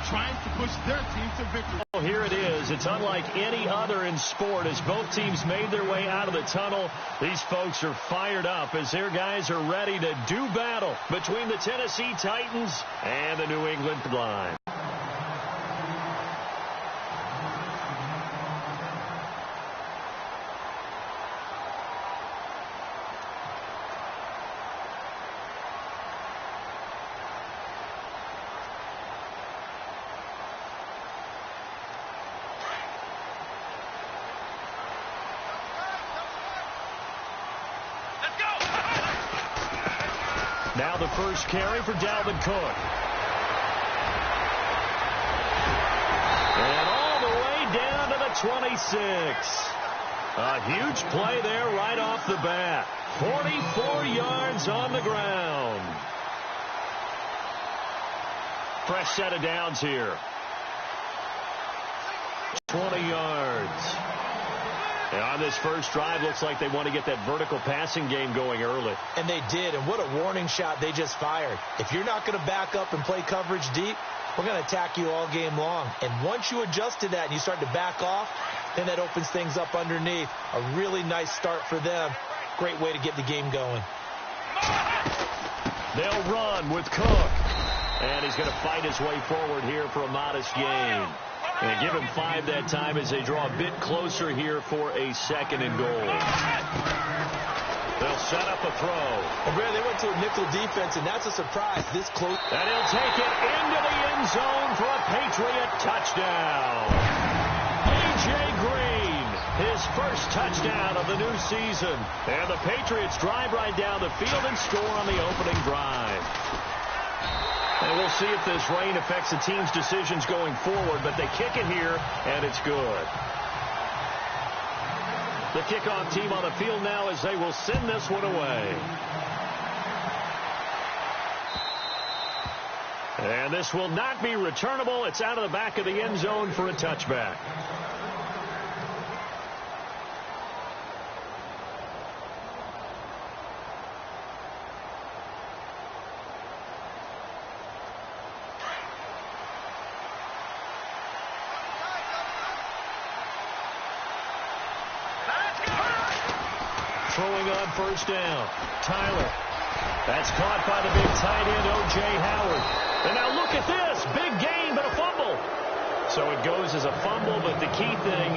trying to push their team to victory. Oh, here it is. It's unlike any other in sport as both teams made their way out of the tunnel. These folks are fired up as their guys are ready to do battle between the Tennessee Titans and the New England line. Now the first carry for Dalvin Cook. And all the way down to the 26. A huge play there right off the bat. 44 yards on the ground. Fresh set of downs here. 20 yards. And on this first drive, looks like they want to get that vertical passing game going early. And they did, and what a warning shot they just fired. If you're not going to back up and play coverage deep, we're going to attack you all game long. And once you adjust to that and you start to back off, then that opens things up underneath. A really nice start for them. Great way to get the game going. They'll run with Cook. And he's going to fight his way forward here for a modest gain. And give him 5 that time as they draw a bit closer here for a 2nd and goal. They'll set up a throw. And Brad, they went to a nickel defense, and that's a surprise this close. And he'll take it into the end zone for a Patriot touchdown. A.J. Green, his first touchdown of the new season. And the Patriots drive right down the field and score on the opening drive. And we'll see if this rain affects the team's decisions going forward, but they kick it here, and it's good. The kickoff team on the field now as they will send this one away. And this will not be returnable. It's out of the back of the end zone for a touchback. Throwing on first down. Tyler. That's caught by the big tight end, O.J. Howard. And now look at this. Big gain, but a fumble. So it goes as a fumble, but the key thing,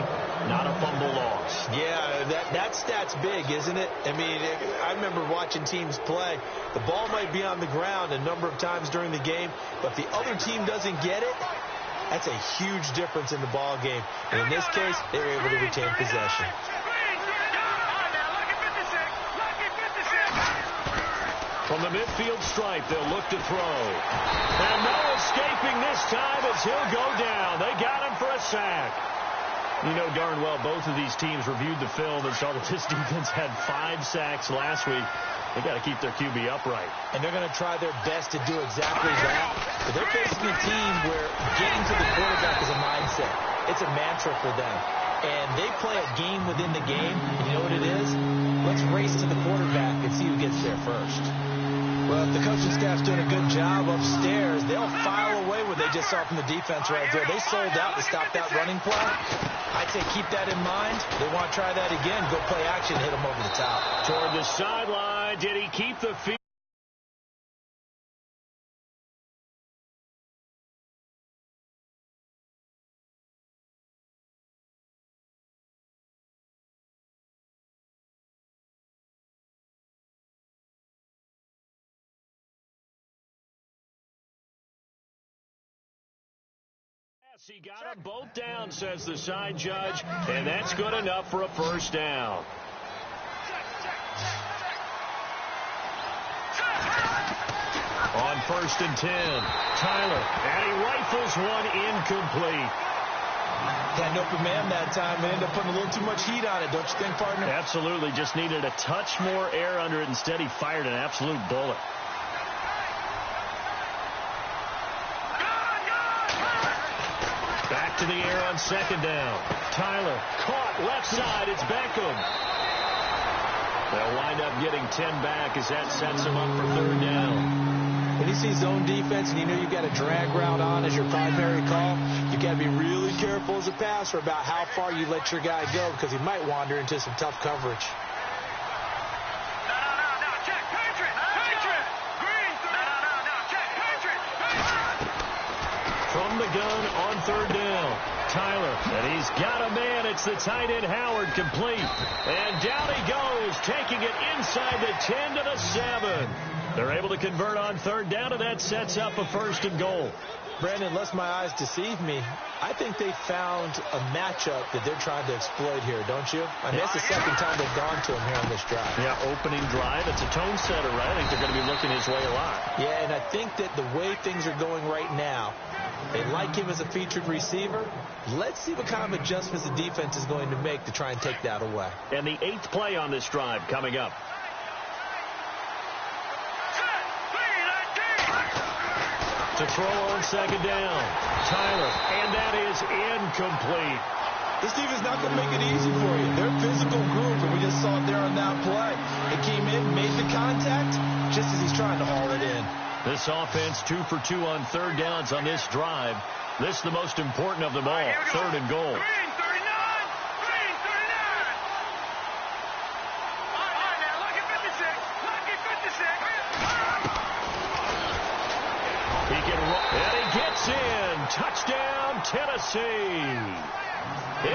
not a fumble loss. Yeah, that stat's big, isn't it? I mean, I remember watching teams play. The ball might be on the ground a number of times during the game, but if the other team doesn't get it, that's a huge difference in the ball game. And in this case, they were able to retain possession. From the midfield stripe, they'll look to throw. And no escaping this time as he'll go down. They got him for a sack. You know darn well both of these teams reviewed the film and saw that this defense had 5 sacks last week. They got to keep their QB upright. And they're going to try their best to do exactly that. But they're facing a team where getting to the quarterback is a mindset. It's a mantra for them. And they play a game within the game. And you know what it is? Let's race to the quarterback and see who gets there first. Well, if the coaching staff's doing a good job upstairs, they'll file away what they just saw from the defense right there. They sold out to stop that running play. I'd say keep that in mind. They want to try that again. Go play action, hit them over the top. Toward the sideline. Did he keep the field? He got them both down, says the side judge, and that's good enough for a first down. On 1st and 10, Tyler, and he rifles one incomplete. Got an open man that time and ended up putting a little too much heat on it, don't you think, partner? Absolutely, just needed a touch more air under it. Instead, he fired an absolute bullet. Back to the air on 2nd down. Tyler caught left side. It's Beckham. They'll wind up getting 10 back as that sets him up for 3rd down. When you see zone defense and you know you've got a drag route on as your primary call, you got to be really careful as a passer about how far you let your guy go because he might wander into some tough coverage. From the gun on third down, Tyler, and he's got a man. It's the tight end Howard, complete. And down he goes, taking it inside the 10 to the 7. They're able to convert on third down, and that sets up a 1st and goal. Brandon, unless my eyes deceive me, I think they found a matchup that they're trying to exploit here, don't you? I mean, that's the second time they've gone to him here on this drive. Yeah, opening drive. It's a tone setter, right? I think they're going to be looking his way a lot. Yeah, and I think that the way things are going right now, they like him as a featured receiver. Let's see what kind of adjustments the defense is going to make to try and take that away. And the 8th play on this drive coming up. To throw on second down, Tyler, and that is incomplete. This defense is not going to make it easy for you. They're a physical group, and we just saw it there on that play. It came in, made the contact, just as he's trying to haul it in. This offense 2 for 2 on third downs on this drive. This is the most important of them all, 3rd and goal. And he gets in. Touchdown, Tennessee.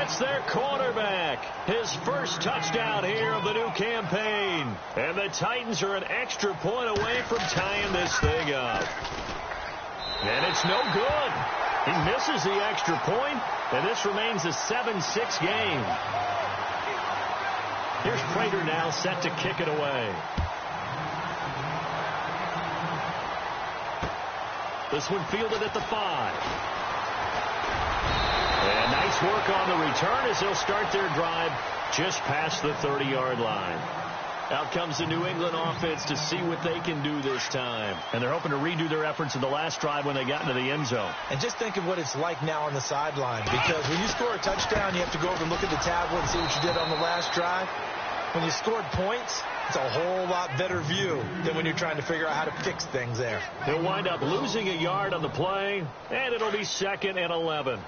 It's their quarterback. His first touchdown here of the new campaign. And the Titans are an extra point away from tying this thing up. And it's no good. He misses the extra point, and this remains a 7-6 game. Here's Prater now set to kick it away. This one fielded at the 5. And nice work on the return as they'll start their drive just past the 30-yard line. Out comes the New England offense to see what they can do this time. And they're hoping to redo their efforts in the last drive when they got into the end zone. And just think of what it's like now on the sideline. Because when you score a touchdown, you have to go over and look at the tablet and see what you did on the last drive. When you scored points, it's a whole lot better view than when you're trying to figure out how to fix things there. He'll wind up losing a yard on the play, and it'll be 2nd and 11.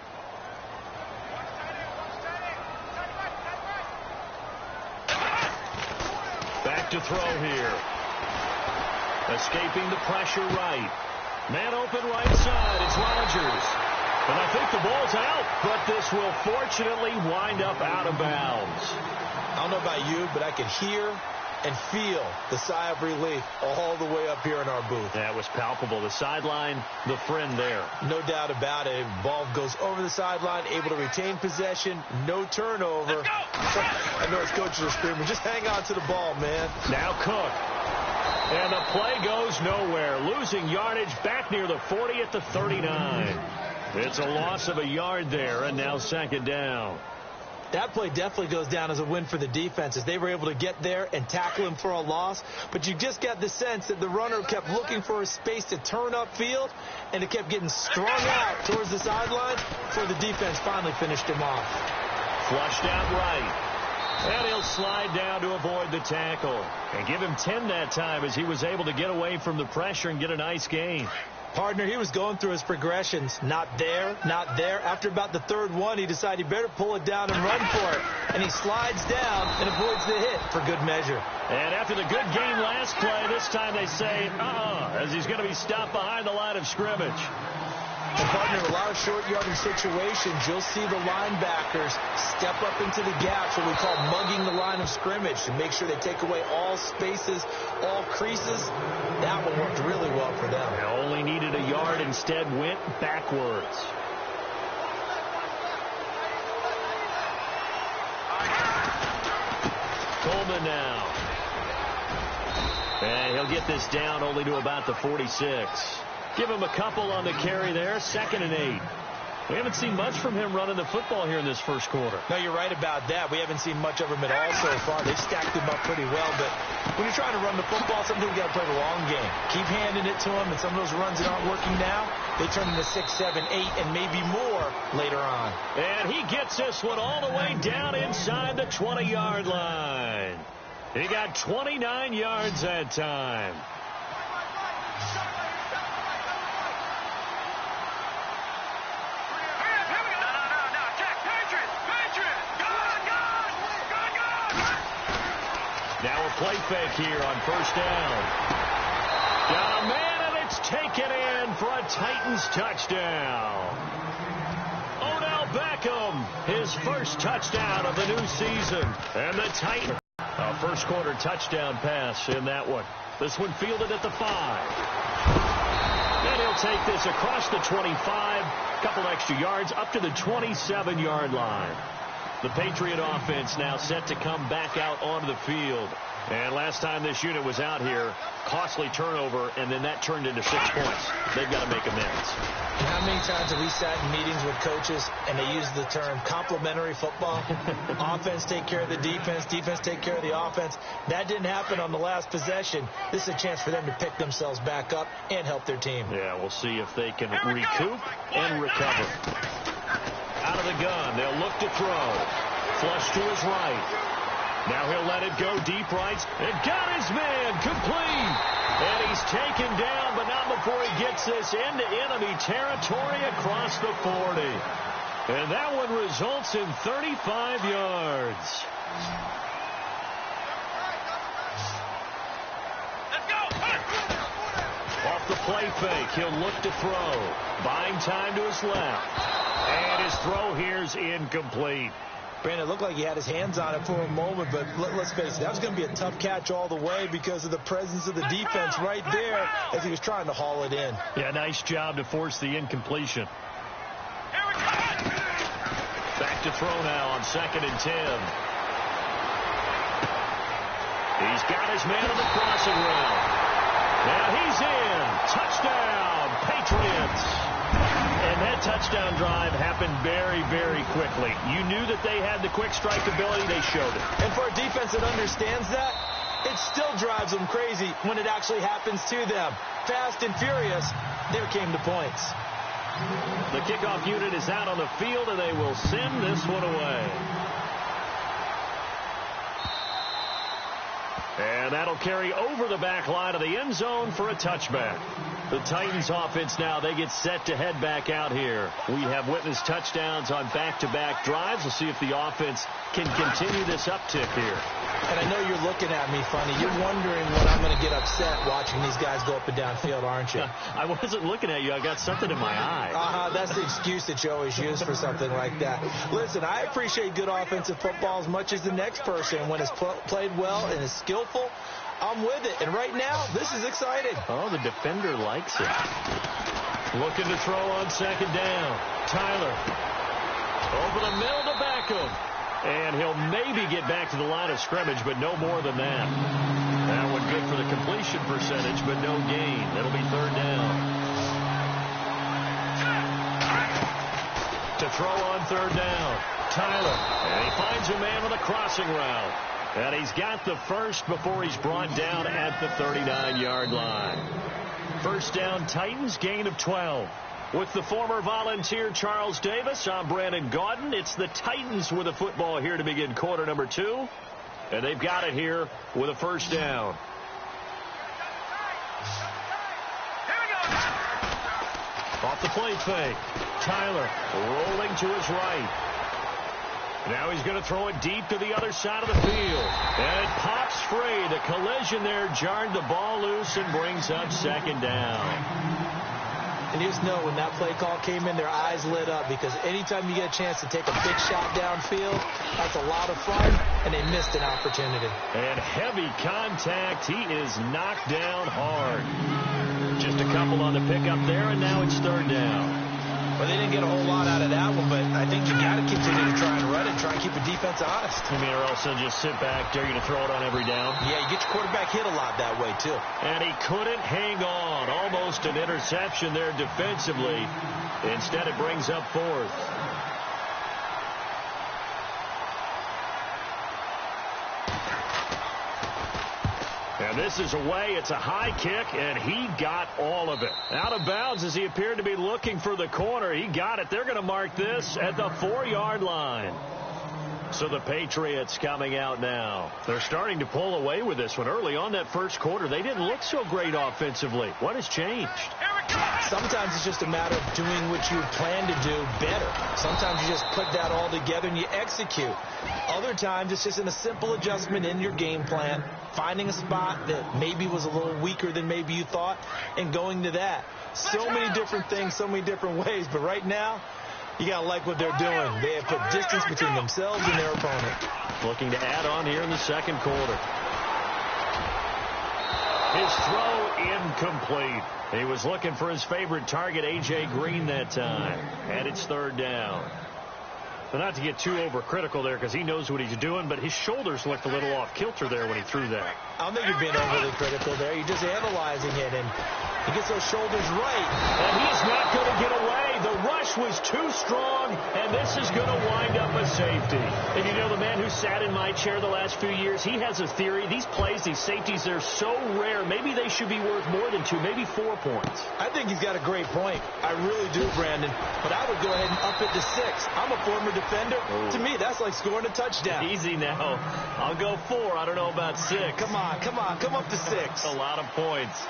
Back to throw here. Escaping the pressure right. Man open right side. It's Rodgers. And I think the ball's out, but this will fortunately wind up out of bounds. I don't know about you, but I can hear and feel the sigh of relief all the way up here in our booth. That was palpable. The sideline, the friend there. No doubt about it. Ball goes over the sideline, able to retain possession, no turnover. I know his coaches are screaming, just hang on to the ball, man. Now Cook. And the play goes nowhere. Losing yardage back near the 40 at the 39. It's a loss of a yard there, and now 2nd down. That play definitely goes down as a win for the defense as they were able to get there and tackle him for a loss. But you just got the sense that the runner kept looking for a space to turn upfield, and it kept getting strung out towards the sideline before the defense finally finished him off. Flushed out right. And he'll slide down to avoid the tackle. And give him 10 that time as he was able to get away from the pressure and get a nice gain. Partner, he was going through his progressions. Not there, not there. After about the 3rd one, he decided he better pull it down and run for it. And he slides down and avoids the hit for good measure. And after the good game last play, this time they say, as he's going to be stopped behind the line of scrimmage. And partner, a lot of short yardage situations, you'll see the linebackers step up into the gaps, what we call mugging the line of scrimmage, to make sure they take away all spaces, all creases. That one worked really well for them. They only needed a yard, instead went backwards. Coleman now. And he'll get this down only to about the 46. Give him a couple on the carry there. 2nd and 8. We haven't seen much from him running the football here in this first quarter. No, you're right about that. We haven't seen much of him at all so far. They've stacked him up pretty well, but when you're trying to run the football, sometimes you got to play the long game. Keep handing it to him, and some of those runs that aren't working now, they turn into 6, 7, 8, and maybe more later on. And he gets this one all the way down inside the 20-yard line. He got 29 yards that time. They'll play fake here on first down. Got a man, and it's taken in for a Titans touchdown. Odell Beckham, his first touchdown of the new season. And the Titans, a first quarter touchdown pass in that one. This one fielded at the 5. And he'll take this across the 25, a couple extra yards, up to the 27-yard line. The Patriot offense now set to come back out onto the field. And last time this unit was out here, costly turnover, and then that turned into 6 points. They've got to make amends. How many times have we sat in meetings with coaches and they use the term complementary football? Offense take care of the defense, defense take care of the offense. That didn't happen on the last possession. This is a chance for them to pick themselves back up and help their team. Yeah, we'll see if they can recoup and recover. Out of the gun, they'll look to throw. Flush to his right. Now he'll let it go deep right. And got his man complete. And he's taken down, but not before he gets this into enemy territory across the 40. And that one results in 35 yards. Off the play fake, he'll look to throw. Buying time to his left. And his throw here's incomplete. Brandon, it looked like he had his hands on it for a moment, but let's face it, that was going to be a tough catch all the way because of the presence of the defense right there as he was trying to haul it in. Yeah, nice job to force the incompletion. Back to throw now on 2nd and 10. He's got his man on the crossing route. Now he's in. Touchdown, Patriots. And that touchdown drive happened very, very quickly. You knew that they had the quick strike ability. They showed it. And for a defense that understands that, it still drives them crazy when it actually happens to them. Fast and furious, there came the points. The kickoff unit is out on the field, and they will send this one away. And that'll carry over the back line of the end zone for a touchback. The Titans offense now, they get set to head back out here. We have witnessed touchdowns on back-to-back drives. We'll see if the offense can continue this uptick here. And I know you're looking at me funny. You're wondering when I'm going to get upset watching these guys go up and down field, aren't you? I wasn't looking at you. I got something in my eye. That's the excuse that you always use for something like that. Listen, I appreciate good offensive football as much as the next person. When it's played well and is skillful, I'm with it. And right now, this is exciting. Oh, the defender likes it. Looking to throw on 2nd down. Tyler. Over the middle to Beckham. And he'll maybe get back to the line of scrimmage, but no more than that. That one good for the completion percentage, but no gain. That'll be 3rd down. To throw on 3rd down. Tyler. And he finds a man with a crossing route. And he's got the first before he's brought down at the 39-yard line. First down, Titans, gain of 12. With the former Volunteer Charles Davis, I'm Brandon Gaudin. It's the Titans with the football here to begin quarter number 2. And they've got it here with a first down. Off the play fake. Tyler rolling to his right. Now he's going to throw it deep to the other side of the field. And it pops free. The collision there jarred the ball loose and brings up 2nd down. And you just know when that play call came in, their eyes lit up because anytime you get a chance to take a big shot downfield, that's a lot of fun, and they missed an opportunity. And heavy contact. He is knocked down hard. Just a couple on the pickup there, and now it's 3rd down. Well, they didn't get a whole lot out of that one, but I think you got to continue to try and run it, try and keep the defense honest. You mean, or else they'll just sit back, dare you to throw it on every down? Yeah, you get your quarterback hit a lot that way, too. And he couldn't hang on. Almost an interception there defensively. Instead, it brings up 4th. And this is away. It's a high kick, and he got all of it. Out of bounds as he appeared to be looking for the corner. He got it. They're going to mark this at the 4-yard line. So the Patriots coming out now. They're starting to pull away with this one. Early on that first quarter, they didn't look so great offensively. What has changed? Here we Sometimes it's just a matter of doing what you plan to do better. Sometimes you just put that all together and you execute. Other times it's just in a simple adjustment in your game plan, finding a spot that maybe was a little weaker than maybe you thought, and going to that. So many different things, so many different ways. But right now, you got to like what they're doing. They have put distance between themselves and their opponent. Looking to add on here in the second quarter. His throw incomplete. He was looking for his favorite target, A.J. Green, that time. And it's third down. But not to get too overcritical there because he knows what he's doing, but his shoulders looked a little off kilter there when he threw that. I don't think you're being overly critical there. You're just analyzing it, and he gets those shoulders right. And he's not going to get away. The rush was too strong, and this is going to wind up a safety. And you know, the man who sat in my chair the last few years, he has a theory. These plays, these safeties, they're so rare. Maybe they should be worth more than 2, maybe 4 points. I think he's got a great point. I really do, Brandon. But I would go ahead and up it to 6. I'm a former defender. Oh. To me, that's like scoring a touchdown. Easy now. I'll go 4. I don't know about 6. Come on. Come up to 6. A lot of points.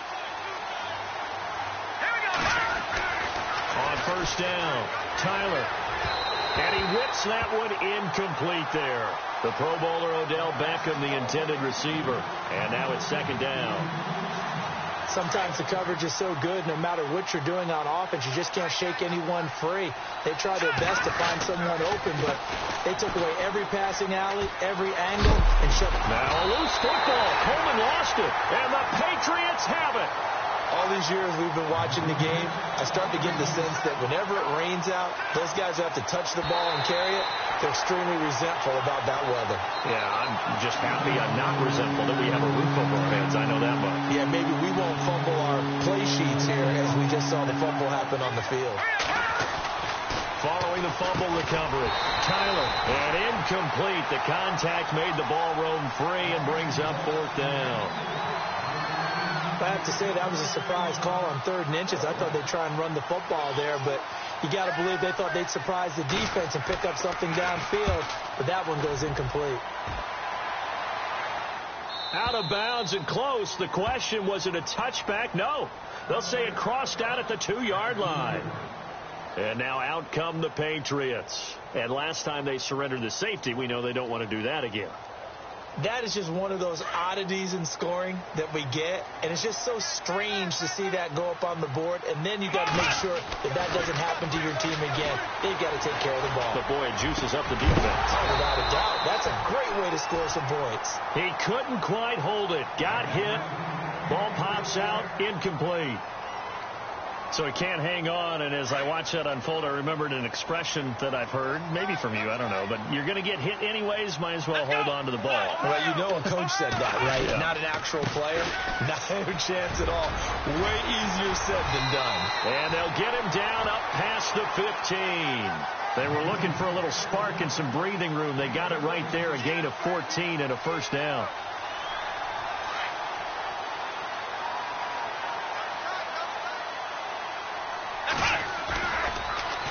On first down, Tyler. And he whips that one incomplete there. The Pro Bowler Odell Beckham, the intended receiver. And now it's second down. Sometimes the coverage is so good, no matter what you're doing on offense, you just can't shake anyone free. They try their best to find someone open, but they took away every passing alley, every angle, and shut it. Now a loose football. Coleman lost it, and the Patriots have it. All these years we've been watching the game, I start to get the sense that whenever it rains out, those guys who have to touch the ball and carry it, they're extremely resentful about that weather. Yeah, I'm just happy I'm not resentful that we have a roof over our heads. I know that much. Yeah, maybe we won't fumble our play sheets here as we just saw the fumble happen on the field. Following the fumble recovery, Tyler, and incomplete. The contact made the ball roam free and brings up fourth down. I have to say that was a surprise call on 3rd and inches. I thought they'd try and run the football there, but you got to believe they thought they'd surprise the defense and pick up something downfield, but that one goes incomplete. Out of bounds and close. The question, was it a touchback? No. They'll say it crossed out at the 2-yard line. And now out come the Patriots. And last time they surrendered the safety, we know they don't want to do that again. That is just one of those oddities in scoring that we get, and it's just so strange to see that go up on the board, and then you got to make sure that that doesn't happen to your team again. They've got to take care of the ball. But boy, it juices up the defense. Oh, without a doubt. That's a great way to score some points. He couldn't quite hold it. Got hit. Ball pops out. Incomplete. So he can't hang on, and as I watch that unfold, I remembered an expression that I've heard, maybe from you, I don't know, but you're going to get hit anyways, might as well hold on to the ball. Well, you know a coach said that, right? Yeah. Not an actual player. Not a chance at all. Way easier said than done. And they'll get him down up past the 15. They were looking for a little spark and some breathing room. They got it right there, a gain of 14 and a first down.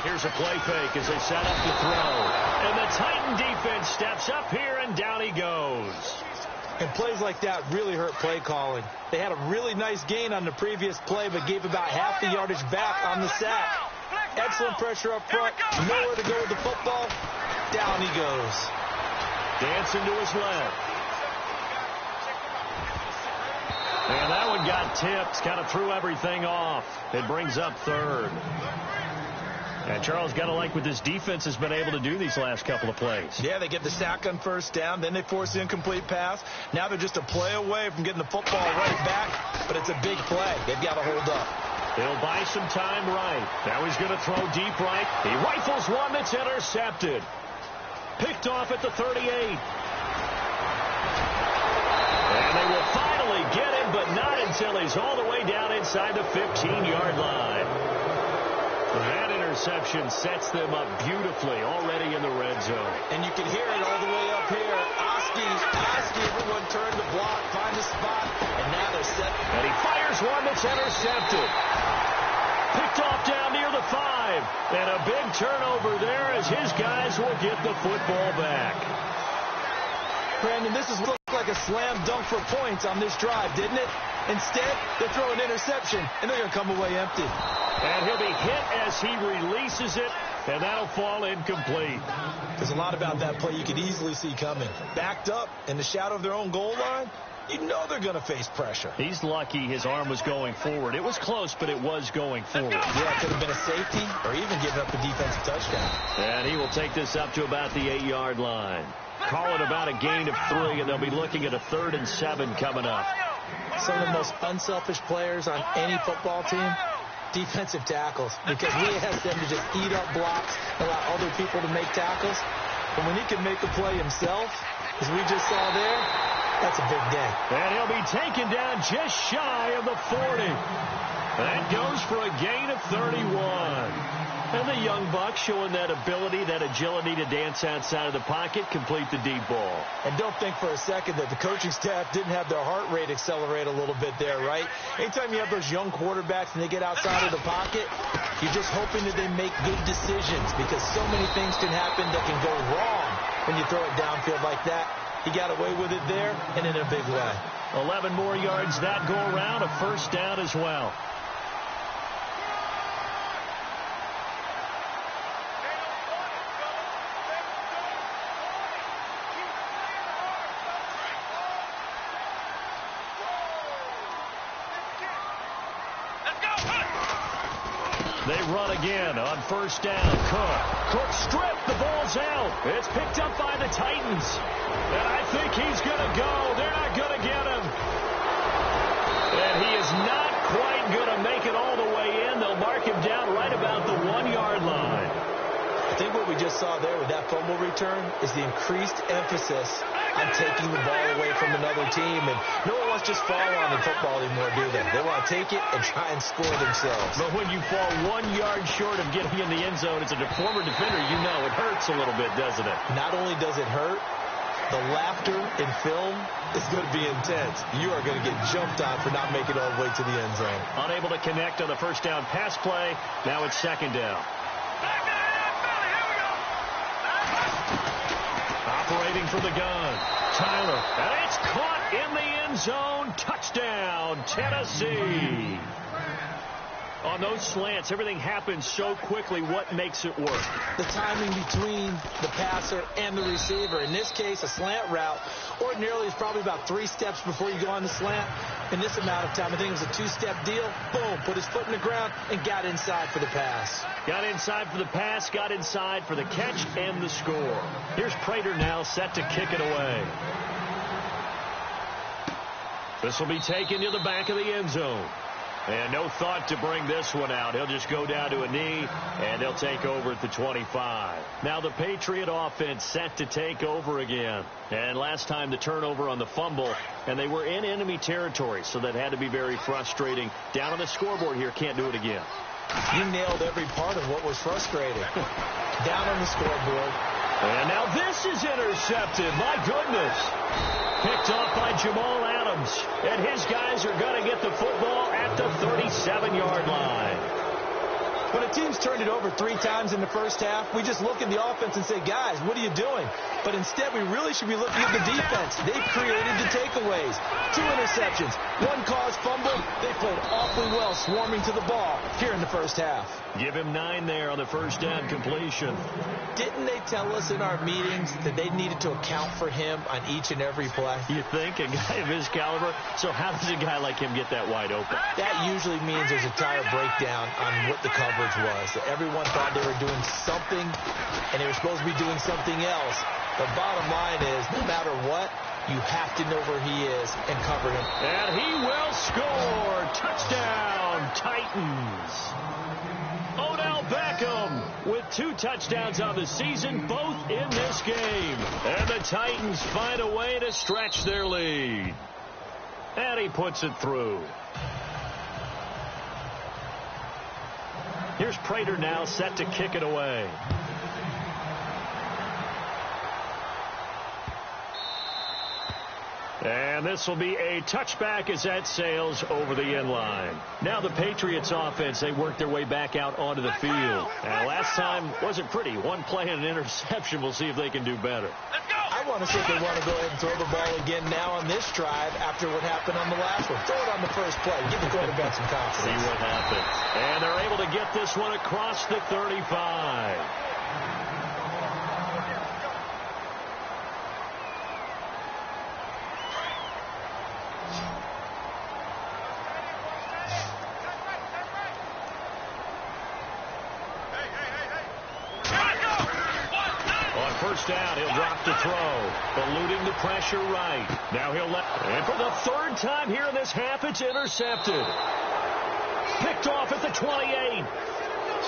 Here's a play fake as they set up to throw. And the Titan defense steps up here, and down he goes. And plays like that really hurt play calling. They had a really nice gain on the previous play, but gave about half the yardage back on the sack. Excellent pressure up front. Nowhere to go with the football. Down he goes. Dancing to his left. And that one got tipped. Kind of threw everything off. It brings up third. And Charles, got to like what this defense has been able to do these last couple of plays. Yeah, they get the sack on first down, then they force the incomplete pass. Now they're just a play away from getting the football right back, but it's a big play. They've got to hold up. He'll buy some time right. Now he's going to throw deep right. He rifles one that's intercepted. Picked off at the 38. And they will finally get him, but not until he's all the way down inside the 15-yard line. That interception sets them up beautifully already in the red zone. And you can hear it all the way up here. Oski, everyone turn the block, find a spot, and now they're set. And he fires one that's intercepted. Picked off down near the 5. And a big turnover there as his guys will get the football back. Brandon, this has looked like a slam dunk for points on this drive, didn't it? Instead, they throw an interception, and they're going to come away empty. And he'll be hit as he releases it, and that'll fall incomplete. There's a lot about that play you could easily see coming. Backed up in the shadow of their own goal line, you know they're going to face pressure. He's lucky his arm was going forward. It was close, but it was going forward. Yeah, it could have been a safety or even giving up a defensive touchdown. And he will take this up to about the 8-yard line. Call it about a gain of 3, and they'll be looking at a 3rd and 7 coming up. Some of the most unselfish players on any football team, defensive tackles, because we ask them to just eat up blocks, allow other people to make tackles. But when he can make a play himself, as we just saw there, that's a big day. And he'll be taken down just shy of the 40. That goes for a gain of 31. And the young buck showing that ability, that agility to dance outside of the pocket, complete the deep ball. And don't think for a second that the coaching staff didn't have their heart rate accelerate a little bit there, right? Anytime you have those young quarterbacks and they get outside of the pocket, you're just hoping that they make good decisions because so many things can happen that can go wrong when you throw it downfield like that. He got away with it there and in a big way. 11 more yards that go around, a 1st down as well. They run again on 1st down. Cook stripped. The ball's out. It's picked up by the Titans. And I think he's going to go. They're not going to get him. And he is not quite going to make it all the way in. They'll mark him down right about the 1-yard line. I think what we just saw there with that fumble return is the increased emphasis on taking the ball away from another team. And no one wants to just fall on in football anymore, do they? They want to take it and try and score themselves. But when you fall 1 yard short of getting in the end zone as a former defender, you know it hurts a little bit, doesn't it? Not only does it hurt, the laughter in film is going to be intense. You are going to get jumped on for not making it all the way to the end zone. Unable to connect on the 1st down pass play. Now it's 2nd down. Operating from the gun, Tyler, and it's caught in the end zone. Touchdown, Tennessee. On those slants, everything happens so quickly. What makes it work? The timing between the passer and the receiver. In this case, a slant route ordinarily is probably about 3 steps before you go on the slant. In this amount of time, I think it was a 2-step deal. Boom, put his foot in the ground and got inside for the pass. Got inside for the pass, got inside for the catch and the score. Here's Prater now set to kick it away. This will be taken to the back of the end zone. And no thought to bring this one out. He'll just go down to a knee, and they'll take over at the 25. Now the Patriot offense set to take over again. And last time the turnover on the fumble, and they were in enemy territory, so that had to be very frustrating. Down on the scoreboard here, can't do it again. You nailed every part of what was frustrating. Down on the scoreboard. And now this is intercepted. My goodness. Picked off by Jamal Adams. And his guys are going to get the football at the 37-yard line. When a team's turned it over 3 times in the first half, we just look at the offense and say, guys, what are you doing? But instead, we really should be looking at the defense. They've created the takeaways. 2 interceptions, 1 caused fumble. They played awfully well swarming to the ball here in the first half. Give him 9 there on the 1st down completion. Didn't they tell us in our meetings that they needed to account for him on each and every play? You think? A guy of his caliber? So how does a guy like him get that wide open? That usually means there's a tire breakdown on what the coverage was. Everyone thought they were doing something, and they were supposed to be doing something else. The bottom line is, no matter what, you have to know where he is and cover him. And he will score. Touchdown, Titans. Odell Beckham with 2 touchdowns on the season, both in this game. And the Titans find a way to stretch their lead. And he puts it through. Here's Prater now set to kick it away. And this will be a touchback as that sails over the end line. Now the Patriots offense, they work their way back out onto the field. And last time wasn't pretty. One play and an interception. We'll see if they can do better. I want to see if they want to go ahead and throw the ball again now on this drive after what happened on the last one. Throw it on the first play. Give the quarterback some confidence. See what happens. And they're able to get this one across the 35. First down, he'll drop to throw. Eluding the pressure right. Now he'll let... And for the third time here in this half, it's intercepted. Picked off at the 28.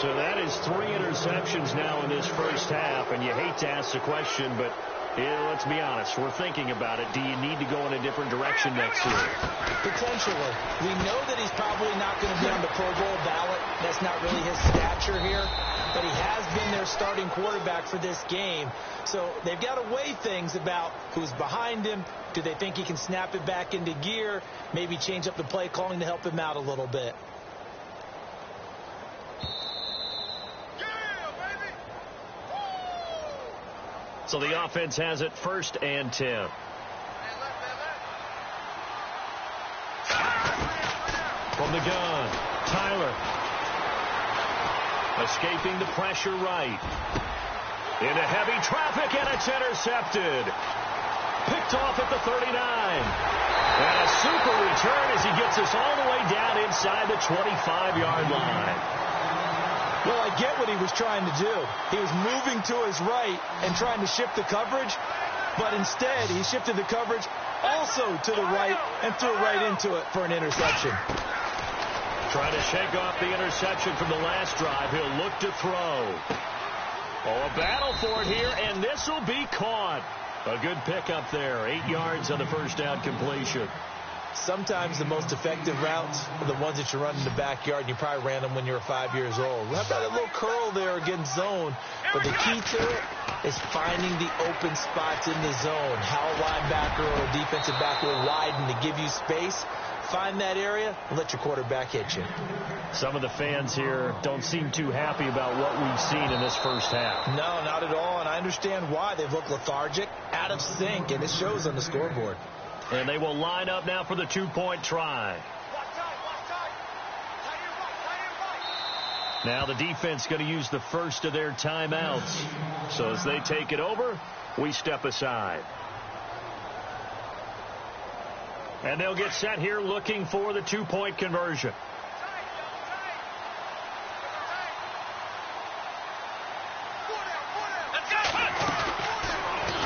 So that is 3 interceptions now in this first half. And you hate to ask the question, but let's be honest. We're thinking about it. Do you need to go in a different direction next year? Potentially. We know that he's probably not going to be on the Pro Bowl ballot. That's not really his stature here. But he has been their starting quarterback for this game. So they've got to weigh things about who's behind him. Do they think he can snap it back into gear? Maybe change up the play calling to help him out a little bit. So the offense has it 1st and 10. From the gun, Tyler. Escaping the pressure right. Into heavy traffic, and it's intercepted. Picked off at the 39. And a super return as he gets us all the way down inside the 25-yard line. Well, I get what he was trying to do. He was moving to his right and trying to shift the coverage, but instead he shifted the coverage also to the right and threw right into it for an interception. Trying to shake off the interception from the last drive. He'll look to throw. Oh, a battle for it here, and this will be caught. A good pickup there. 8 yards on the first down completion. Sometimes the most effective routes are the ones that you run in the backyard. You probably ran them when you were 5 years old. How about a little curl there against zone? But the key to it is finding the open spots in the zone. How a linebacker or a defensive back will widen to give you space. Find that area and let your quarterback hit you. Some of the fans here don't seem too happy about what we've seen in this first half. No, not at all, and I understand why. They've looked lethargic, out of sync, and it shows on the scoreboard. And they will line up now for the 2-point try. Now the defense going to use the first of their timeouts. So as they take it over, we step aside. And they'll get set here looking for the 2-point conversion.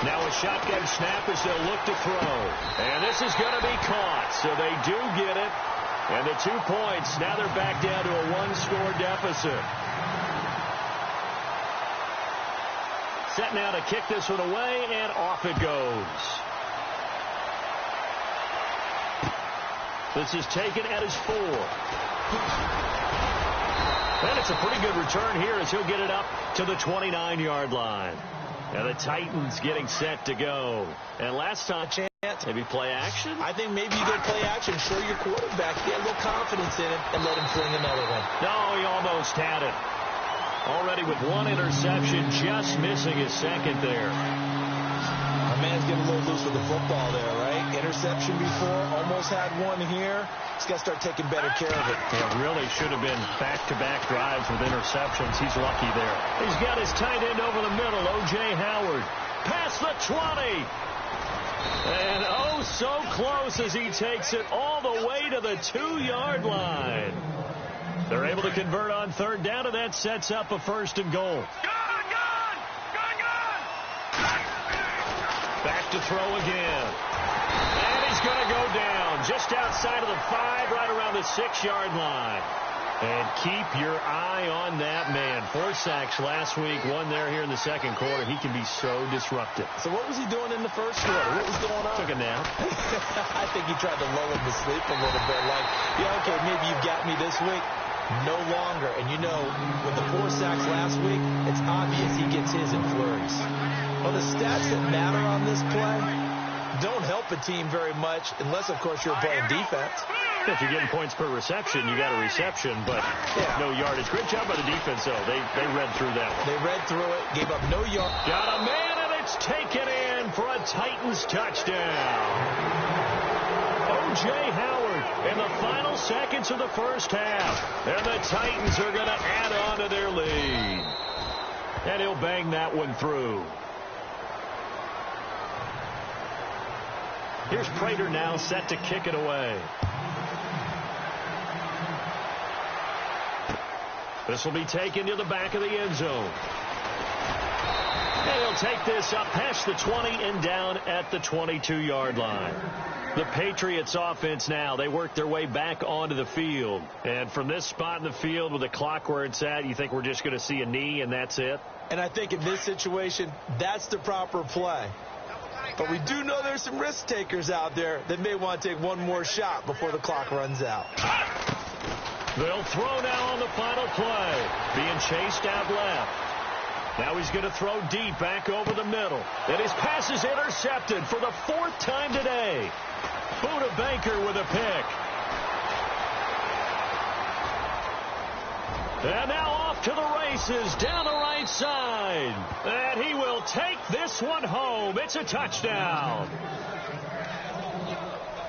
Now a shotgun snap as they'll look to throw. And this is going to be caught. So they do get it. And the 2 points, now they're back down to a 1-score deficit. Set now to kick this one away, and off it goes. This is taken at his 4. And it's a pretty good return here as he'll get it up to the 29-yard line. And the Titans getting set to go. And last time, maybe play action? I think maybe you go play action. Show your quarterback. Get a little confidence in him and let him fling another one. No, he almost had it. Already with 1 interception, just missing his second there. My man's getting a little loose with the football there, right? Interception before, almost had one here. He's got to start taking better care of it. It really should have been back-to-back drives with interceptions. He's lucky there. He's got his tight end over the middle, O.J. Howard. Past the 20. And oh, so close as he takes it all the way to the 2-yard line. They're able to convert on third down, and that sets up a 1st and goal. Back to throw again. And he's going to go down just outside of the 5, right around the 6-yard line. And keep your eye on that man. 4 sacks last week, 1 here in the second quarter. He can be so disruptive. So what was he doing in the first quarter? What was going on? Took a nap. I think he tried to lull him to sleep a little bit. Like, yeah, okay, maybe you've got me this week. No longer. And you know, with the 4 sacks last week, it's obvious he gets his in flurries. Well, the stats that matter on this play, don't help a team very much unless, of course, you're playing defense. If you're getting points per reception, you got a reception, but no yardage. Great job by the defense, though. They read through that one. They read through it, gave up no yard. Got a man, and it's taken in for a Titans touchdown. O.J. Howard in the final seconds of the first half. And the Titans are going to add on to their lead. And he'll bang that one through. Here's Prater now set to kick it away. This will be taken to the back of the end zone. And he'll take this up past the 20 and down at the 22-yard line. The Patriots offense now, they work their way back onto the field. And from this spot in the field with the clock where it's at, you think we're just going to see a knee and that's it? And I think in this situation, that's the proper play. But we do know there's some risk takers out there that may want to take one more shot before the clock runs out. They'll throw now on the final play. Being chased out left. Now he's going to throw deep back over the middle. And his pass is intercepted for the 4th time today. Buda Baker with a pick. And now off to the races down the right side. And he will take this one home. It's a touchdown.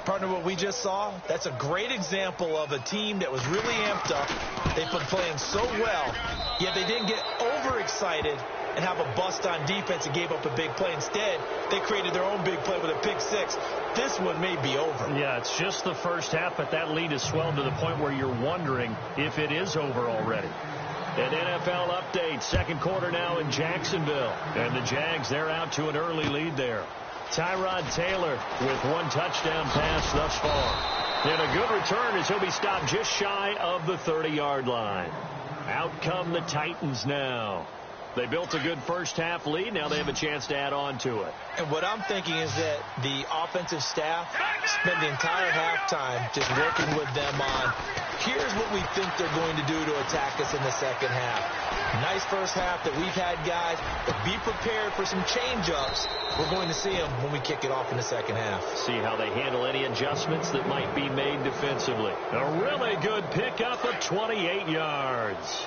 Partner, what we just saw, that's a great example of a team that was really amped up. They've been playing so well, yet they didn't get overexcited and have a bust on defense and gave up a big play. Instead, they created their own big play with a pick six. This one may be over. Yeah, it's just the first half, but that lead has swelled to the point where you're wondering if it is over already. An NFL update, second quarter now in Jacksonville. And the Jags, they're out to an early lead there. Tyrod Taylor with one touchdown pass thus far. And a good return as he'll be stopped just shy of the 30-yard line. Out come the Titans now. They built a good first half lead. Now they have a chance to add on to it. And what I'm thinking is that the offensive staff spent the entire halftime just working with them on, here's what we think they're going to do to attack us in the second half. Nice first half that we've had, guys, but be prepared for some change-ups. We're going to see them when we kick it off in the second half. See how they handle any adjustments that might be made defensively. A really good pickup of 28 yards.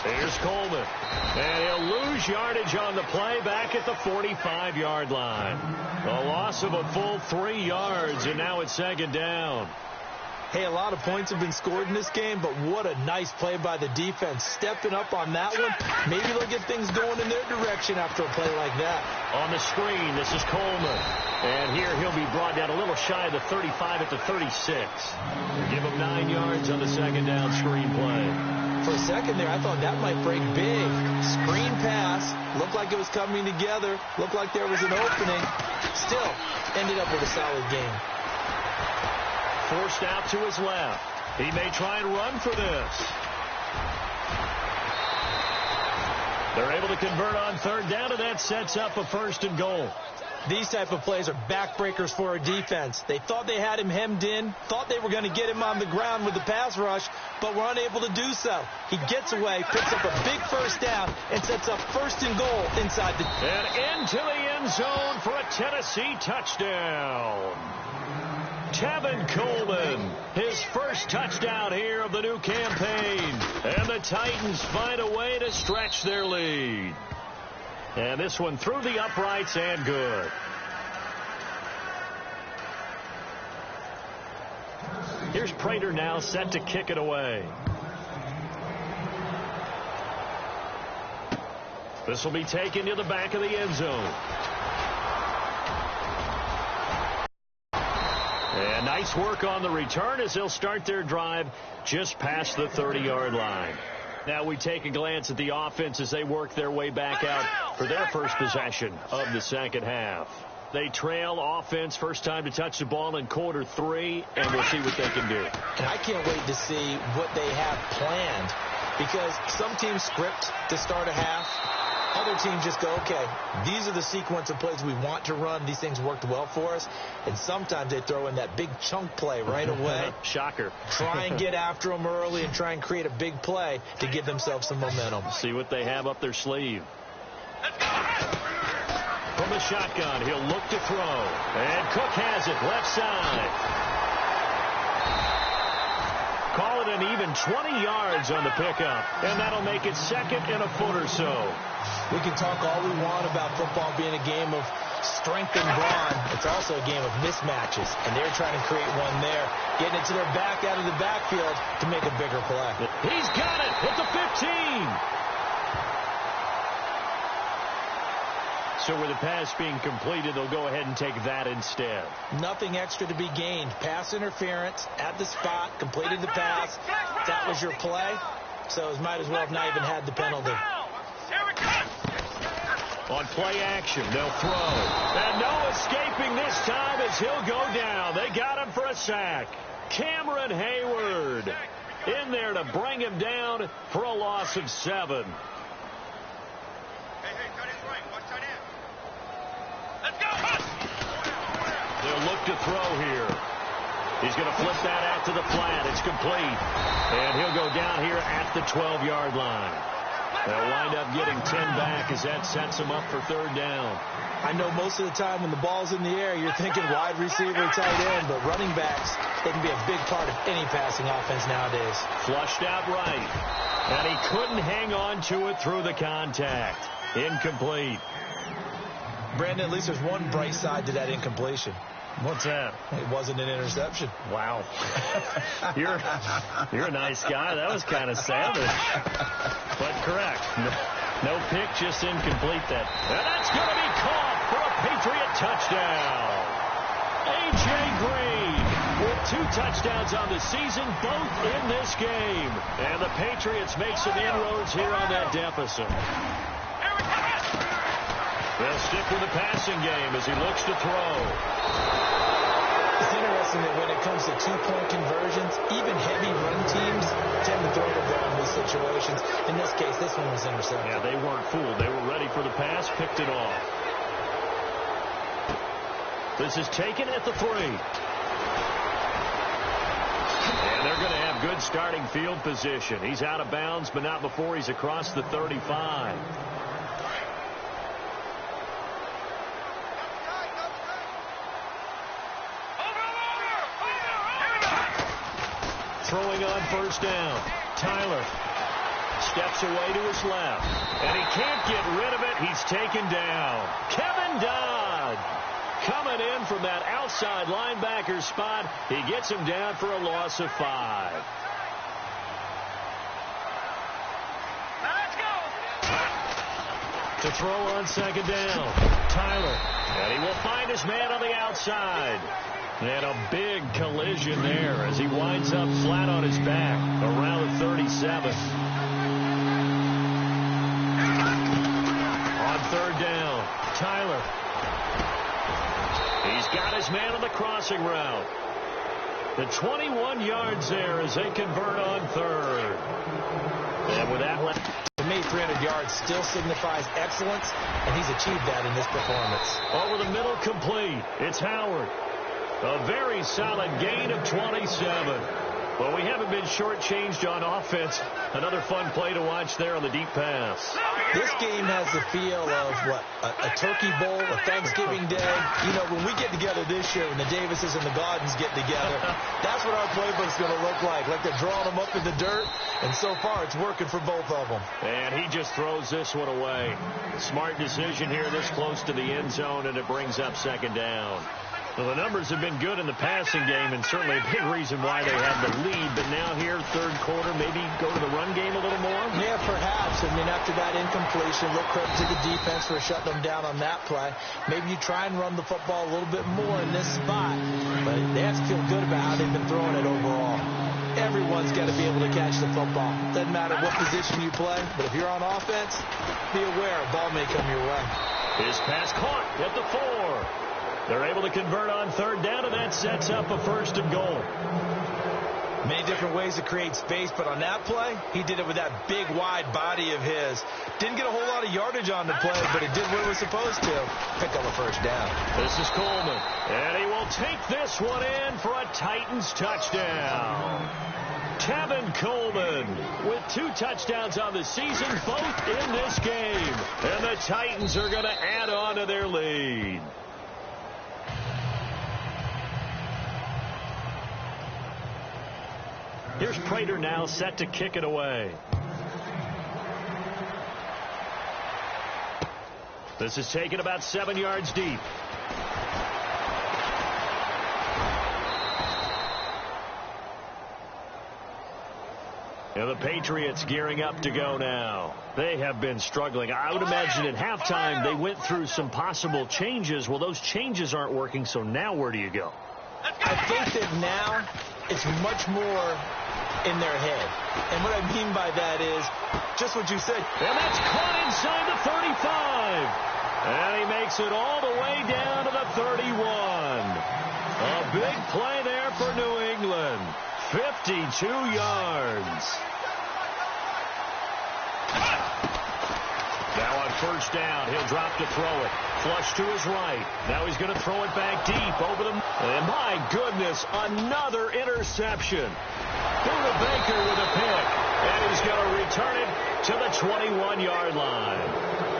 Here's Coleman. And he'll lose yardage on the play back at the 45-yard line. A loss of a full 3 yards, and now it's second down. Hey, a lot of points have been scored in this game, but what a nice play by the defense. Stepping up on that one, maybe they'll get things going in their direction after a play like that. On the screen, this is Coleman. And here he'll be brought down a little shy of the 35 at the 36. Give him 9 yards on the second down screen play. For a second there, I thought that might break big. Screen pass. Looked like it was coming together. Looked like there was an opening. Still, ended up with a solid game. Forced out to his left. He may try and run for this. They're able to convert on third down, and that sets up a 1st and goal. These type of plays are backbreakers for a defense. They thought they had him hemmed in, thought they were going to get him on the ground with the pass rush, but were unable to do so. He gets away, picks up a big first down, and sets up 1st and goal inside the... And into the end zone for a Tennessee touchdown. Tevin Coleman, his first touchdown here of the new campaign. And the Titans find a way to stretch their lead. And this one through the uprights and good. Here's Prater now set to kick it away. This will be taken to the back of the end zone. And nice work on the return as they'll start their drive just past the 30-yard line. Now we take a glance at the offense as they work their way back out for their first possession of the second half. They trail offense, first time to touch the ball in quarter 3, and we'll see what they can do. And I can't wait to see what they have planned, because some teams script to start a half, Other teams just go, okay, these are the sequence of plays we want to run. These things worked well for us. And sometimes they throw in that big chunk play right away. Shocker. Try and get after them early and try and create a big play to give themselves some momentum. See what they have up their sleeve. From the shotgun, he'll look to throw. And Cook has it left side. Call it an even 20 yards on the pickup. And that'll make it second and a foot or so. We can talk all we want about football being a game of strength and brawn. It's also a game of mismatches. And they're trying to create one there. Getting it to their back out of the backfield to make a bigger play. He's got it at the 15. So with the pass being completed, they'll go ahead and take that instead. Nothing extra to be gained. Pass interference at the spot, completed the pass. That was your play. So it might as well have not even had the penalty. On play action, they'll throw. And no escaping this time as he'll go down. They got him for a sack. Cameron Hayward in there to bring him down for a loss of 7. They'll look to throw here. He's going to flip that out to the flat. It's complete. And he'll go down here at the 12-yard line. They'll wind up getting 10 back as that sets them up for third down. I know most of the time when the ball's in the air, you're thinking wide receiver, tight end, but running backs, they can be a big part of any passing offense nowadays. Flushed out right. And he couldn't hang on to it through the contact. Incomplete. Brandon, at least there's one bright side to that incompletion. What's that? It wasn't an interception. Wow. You're a nice guy. That was kind of savage. But correct. No pick, just incomplete that. And that's going to be caught for a Patriot touchdown. A.J. Green with 2 touchdowns on the season, both in this game. And the Patriots make some inroads here on that deficit. They'll stick with the passing game as he looks to throw. It's interesting that when it comes to 2-point conversions, even heavy run teams tend to throw the ball in these situations. In this case, this one was intercepted. Yeah, they weren't fooled. They were ready for the pass, picked it off. This is taken at the 3. And they're going to have good starting field position. He's out of bounds, but not before he's across the 35. Throwing on first down. Tyler steps away to his left. And he can't get rid of it. He's taken down. Kevin Dodd coming in from that outside linebacker spot. He gets him down for a loss of 5. To throw on second down. Tyler. And he will find his man on the outside. And a big collision there as he winds up flat on his back around the 37. On third down, Tyler. He's got his man on the crossing route. The 21 yards there as they convert on third. And with that left. To me, 300 yards still signifies excellence, and he's achieved that in this performance. Over the middle, complete. It's Howard. A very solid gain of 27. Well, we haven't been shortchanged on offense. Another fun play to watch there on the deep pass. This game has the feel of, what, a turkey bowl, a Thanksgiving day. You know, when we get together this year, when the Davises and the Gaudens get together, that's what our playbook's going to look like. Like they're drawing them up in the dirt, and so far it's working for both of them. And he just throws this one away. Smart decision here this close to the end zone, and it brings up second down. Well, the numbers have been good in the passing game, and certainly a big reason why they have the lead. But now here, third quarter, maybe go to the run game a little more? Yeah, perhaps. I mean, after that incompletion, a little credit to the defense for shutting them down on that play. Maybe you try and run the football a little bit more in this spot. But they have to feel good about how they've been throwing it overall. Everyone's got to be able to catch the football. Doesn't matter what position you play, but if you're on offense, be aware a ball may come your way. His pass caught at the 4. They're able to convert on third down, and that sets up a first and goal. Many different ways to create space, but on that play, he did it with that big, wide body of his. Didn't get a whole lot of yardage on the play, but it did what it was supposed to. Pick up a first down. This is Coleman, and he will take this one in for a Titans touchdown. Tevin Coleman with 2 touchdowns on the season, both in this game. And the Titans are going to add on to their lead. Here's Prater now set to kick it away. This is taken about 7 yards deep. And the Patriots gearing up to go now. They have been struggling. I would imagine at halftime they went through some possible changes. Well, those changes aren't working, so now where do you go? I think that now it's much more in their head. And what I mean by that is just what you said. And that's caught inside the 35. And he makes it all the way down to the 31. A big play there for New England. 52 yards. Now on first down, he'll drop to throw it. Flush to his right. Now he's going to throw it back deep over the... And my goodness, another interception. Buda Baker with a pick. And he's going to return it to the 21-yard line.